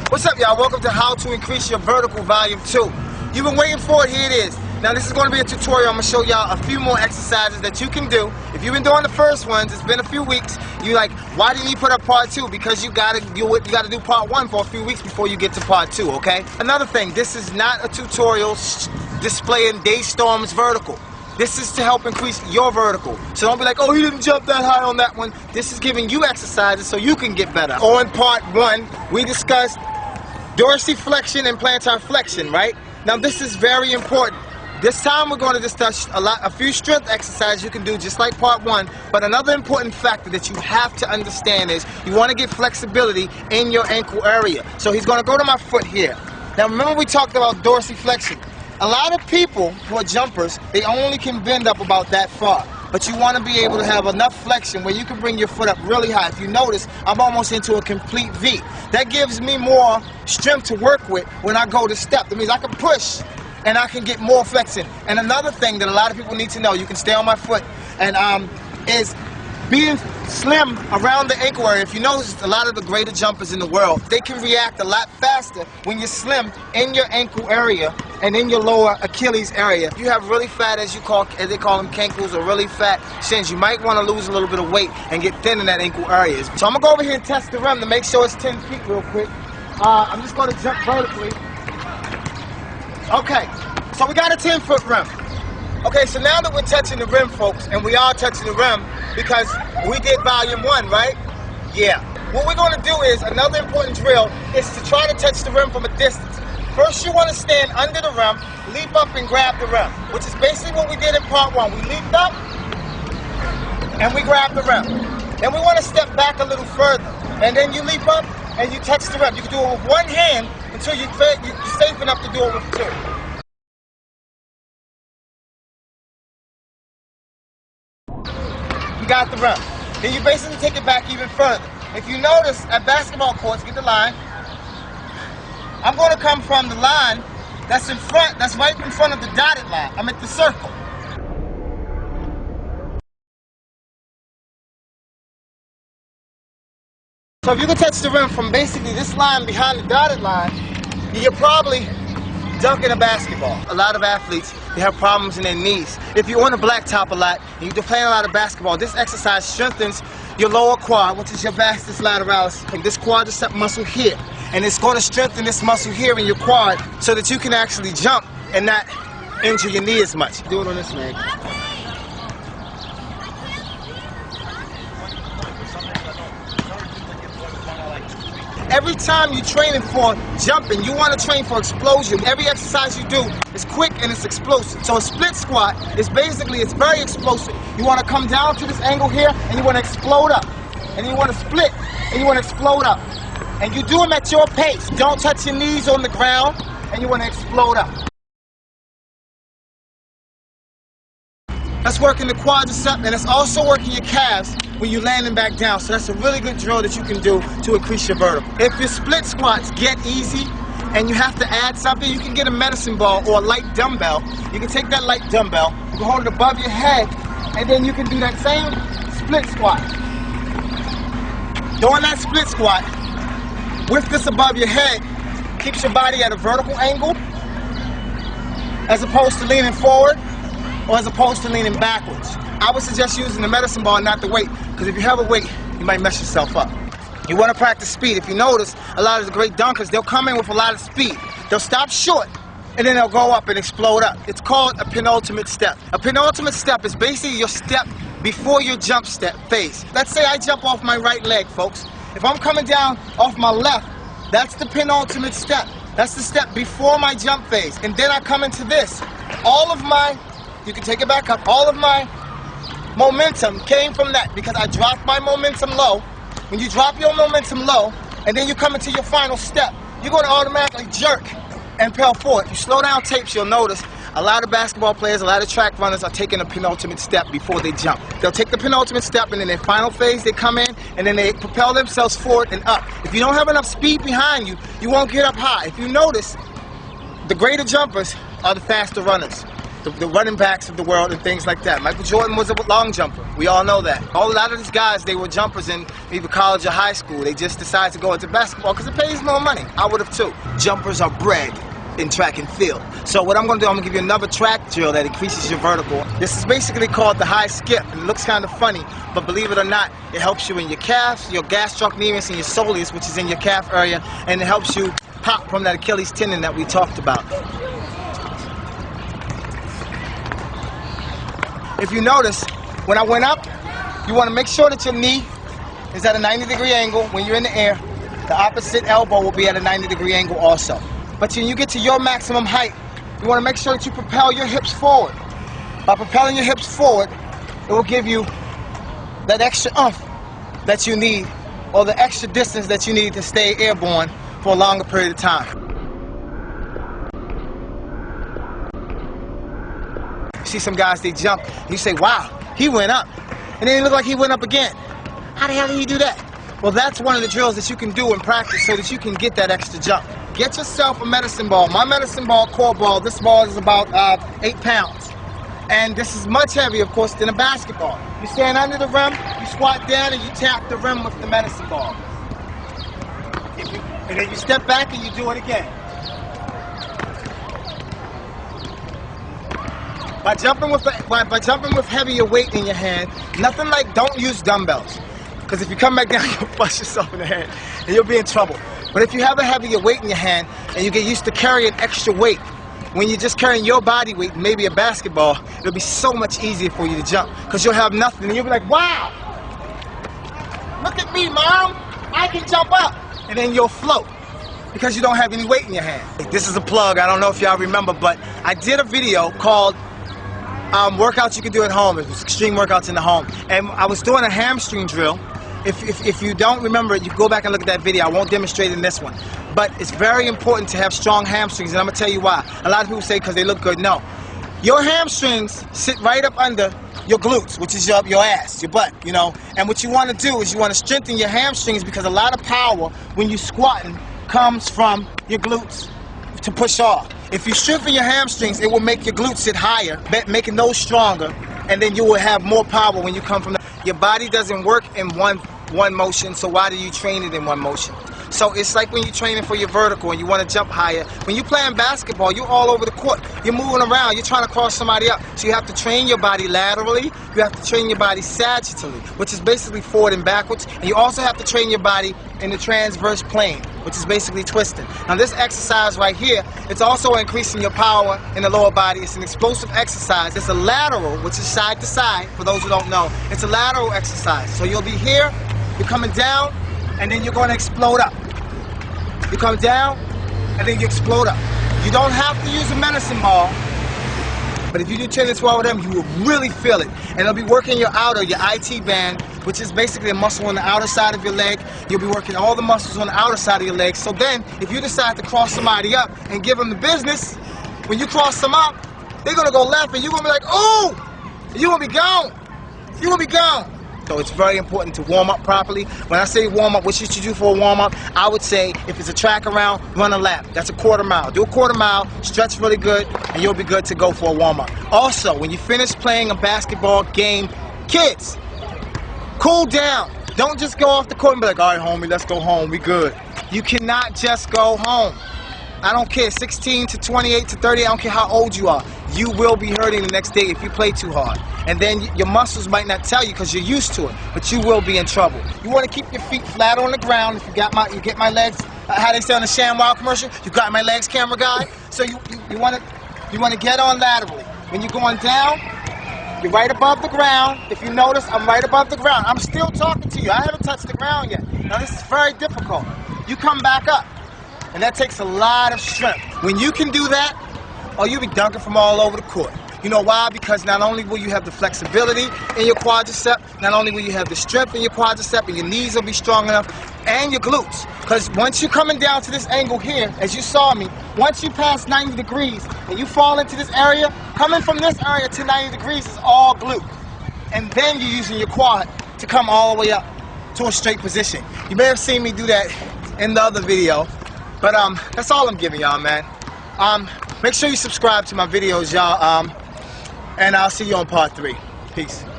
What's up, y'all? Welcome to How to Increase Your Vertical Volume 2. You've been waiting for it, here it is. Now this is going to be a tutorial. I'm going to show y'all a few more exercises that you can do. If you've been doing the first ones, it's been a few weeks, you're like, why didn't you put up part 2? Because you got to do part 1 for a few weeks before you get to part 2, okay? Another thing, this is not a tutorial displaying Daystorm's vertical. This is to help increase your vertical. So don't be like, oh, he didn't jump that high on that one. This is giving you exercises so you can get better. On part 1, we discussed dorsiflexion and plantar flexion, right? Now this is very important. This time we're going to discuss a few strength exercises you can do just like part 1, but another important factor that you have to understand is you want to get flexibility in your ankle area. So he's going to go to my foot here. Now remember we talked about dorsiflexion. A lot of people who are jumpers, they only can bend up about that far. But you want to be able to have enough flexion where you can bring your foot up really high. If you notice, I'm almost into a complete V. That gives me more strength to work with when I go to step. That means I can push and I can get more flexion. And another thing that a lot of people need to know, you can stay on my foot, and is being slim around the ankle area. If you notice, a lot of the greater jumpers in the world, they can react a lot faster when you're slim in your ankle area and in your lower Achilles area. If you have really fat, as they call them cankles, or really fat shins, you might want to lose a little bit of weight and get thin in that ankle area. So I'm going to go over here and test the rim to make sure it's 10 feet real quick. I'm just going to jump vertically. Okay, so we got a 10-foot rim. Okay, so now that we're touching the rim, folks, and we are touching the rim because we did volume 1, right? Yeah. What we're going to do is, another important drill is to try to touch the rim from a distance. First, you want to stand under the rim, leap up and grab the rim, which is basically what we did in part 1. We leaped up and we grabbed the rim. Then we want to step back a little further, and then you leap up and you touch the rim. You can do it with one hand until you're safe enough to do it with 2. Got the rim. Then you basically take it back even further. If you notice at basketball courts, get the line. I'm going to come from the line that's in front, that's right in front of the dotted line. I'm at the circle. So if you can touch the rim from basically this line behind the dotted line, you're probably dunking a basketball. A lot of athletes, they have problems in their knees. If you're on the blacktop a lot and you're playing a lot of basketball, this exercise strengthens your lower quad, which is your vastus lateralis, and this quadricep muscle here. And it's going to strengthen this muscle here in your quad so that you can actually jump and not injure your knee as much. Do it on this leg. Every time you're training for jumping, you want to train for explosion. Every exercise you do is quick and it's explosive. So a split squat is basically, it's very explosive. You want to come down to this angle here and you want to explode up. And you want to split and you want to explode up. And you do them at your pace. Don't touch your knees on the ground and you want to explode up. That's working the quadricep, and it's also working your calves when you're landing back down. So that's a really good drill that you can do to increase your vertical. If your split squats get easy and you have to add something, you can get a medicine ball or a light dumbbell. You can take that light dumbbell, you can hold it above your head, and then you can do that same split squat. Doing that split squat with this above your head keeps your body at a vertical angle as opposed to leaning forward, or as opposed to leaning backwards. I would suggest using the medicine ball, not the weight, because if you have a weight, you might mess yourself up. You want to practice speed. If you notice, a lot of the great dunkers, they'll come in with a lot of speed. They'll stop short, and then they'll go up and explode up. It's called a penultimate step. A penultimate step is basically your step before your jump step phase. Let's say I jump off my right leg, folks. If I'm coming down off my left, that's the penultimate step. That's the step before my jump phase. And then I come into this. You can take it back up. All of my momentum came from that because I dropped my momentum low. When you drop your momentum low and then you come into your final step, you're going to automatically jerk and propel forward. If you slow down tapes, you'll notice a lot of basketball players, a lot of track runners are taking a penultimate step before they jump. They'll take the penultimate step, and in their final phase, they come in and then they propel themselves forward and up. If you don't have enough speed behind you, you won't get up high. If you notice, the greater jumpers are the faster runners. the running backs of the world and things like that. Michael Jordan was a long jumper. We all know that. A lot of these guys, they were jumpers in either college or high school. They just decided to go into basketball because it pays more money. I would have too. Jumpers are bred in track and field. So what I'm going to do, I'm going to give you another track drill that increases your vertical. This is basically called the high skip. It looks kind of funny, but believe it or not, it helps you in your calves, your gastrocnemius, and your soleus, which is in your calf area, and it helps you pop from that Achilles tendon that we talked about. If you notice, when I went up, you want to make sure that your knee is at a 90-degree angle. When you're in the air, the opposite elbow will be at a 90-degree angle also. But when you get to your maximum height, you want to make sure that you propel your hips forward. By propelling your hips forward, it will give you that extra oomph that you need, or the extra distance that you need to stay airborne for a longer period of time. You see some guys, they jump, and you say, wow, he went up. And then it looked like he went up again. How the hell did he do that? Well, that's one of the drills that you can do in practice so that you can get that extra jump. Get yourself a medicine ball. My medicine ball, core ball, this ball is about 8 pounds. And this is much heavier, of course, than a basketball. You stand under the rim, you squat down, and you tap the rim with the medicine ball. And then you step back and you do it again. By jumping with heavier weight in your hand, nothing like, don't use dumbbells. Because if you come back down, you'll bust yourself in the head and you'll be in trouble. But if you have a heavier weight in your hand and you get used to carrying extra weight, when you're just carrying your body weight, maybe a basketball, it'll be so much easier for you to jump. Because you'll have nothing and you'll be like, wow, look at me, Mom, I can jump up. And then you'll float because you don't have any weight in your hand. This is a plug, I don't know if y'all remember, but I did a video called workouts you can do at home. It was extreme workouts in the home. And I was doing a hamstring drill. If you don't remember it, you can go back and look at that video. I won't demonstrate in this one. But it's very important to have strong hamstrings, and I'm going to tell you why. A lot of people say because they look good. No. Your hamstrings sit right up under your glutes, which is your ass, your butt, you know. And what you want to do is you want to strengthen your hamstrings because a lot of power when you're squatting comes from your glutes to push off. If you strengthen your hamstrings, it will make your glutes sit higher, making those stronger, and then you will have more power when you come from the... Your body doesn't work in one motion, so why do you train it in one motion? So it's like when you're training for your vertical and you want to jump higher. When you're playing basketball, you're all over the court. You're moving around. You're trying to cross somebody up. So you have to train your body laterally. You have to train your body sagittally, which is basically forward and backwards. And you also have to train your body in the transverse plane, which is basically twisting. Now this exercise right here, it's also increasing your power in the lower body. It's an explosive exercise. It's a lateral, which is side to side, for those who don't know. It's a lateral exercise. So you'll be here, you're coming down, and then you're going to explode up. You come down, and then you explode up. You don't have to use a medicine ball, but if you do 10 to 12 of them, you will really feel it. And it'll be working your outer, your IT band, which is basically a muscle on the outer side of your leg. You'll be working all the muscles on the outer side of your leg. So then, if you decide to cross somebody up and give them the business, when you cross them up, they're going to go left, and you're going to be like, ooh, you're going to be gone. You're going to be gone. So it's very important to warm up properly. When I say warm up, what you should do for a warm up, I would say if it's a track around, run a lap. That's a quarter mile. Do a quarter mile, stretch really good, and you'll be good to go for a warm up. Also, when you finish playing a basketball game, kids, cool down. Don't just go off the court and be like, all right, homie, let's go home. We good. You cannot just go home. I don't care, 16 to 28 to 30, I don't care how old you are. You will be hurting the next day if you play too hard. And then your muscles might not tell you because you're used to it, but you will be in trouble. You want to keep your feet flat on the ground. If you get my legs, how they say on the ShamWow commercial, you got my legs, camera guy. So you want to get on laterally. When you're going down, you're right above the ground. If you notice, I'm right above the ground. I'm still talking to you. I haven't touched the ground yet. Now this is very difficult. You come back up. And that takes a lot of strength. When you can do that, oh, you'll be dunking from all over the court. You know why? Because not only will you have the flexibility in your quadricep, not only will you have the strength in your quadricep, and your knees will be strong enough, and your glutes. Because once you're coming down to this angle here, as you saw me, once you pass 90 degrees and you fall into this area, coming from this area to 90 degrees is all glute. And then you're using your quad to come all the way up to a straight position. You may have seen me do that in the other video. But that's all I'm giving y'all, man. Make sure you subscribe to my videos, y'all. and I'll see you on part 3. Peace.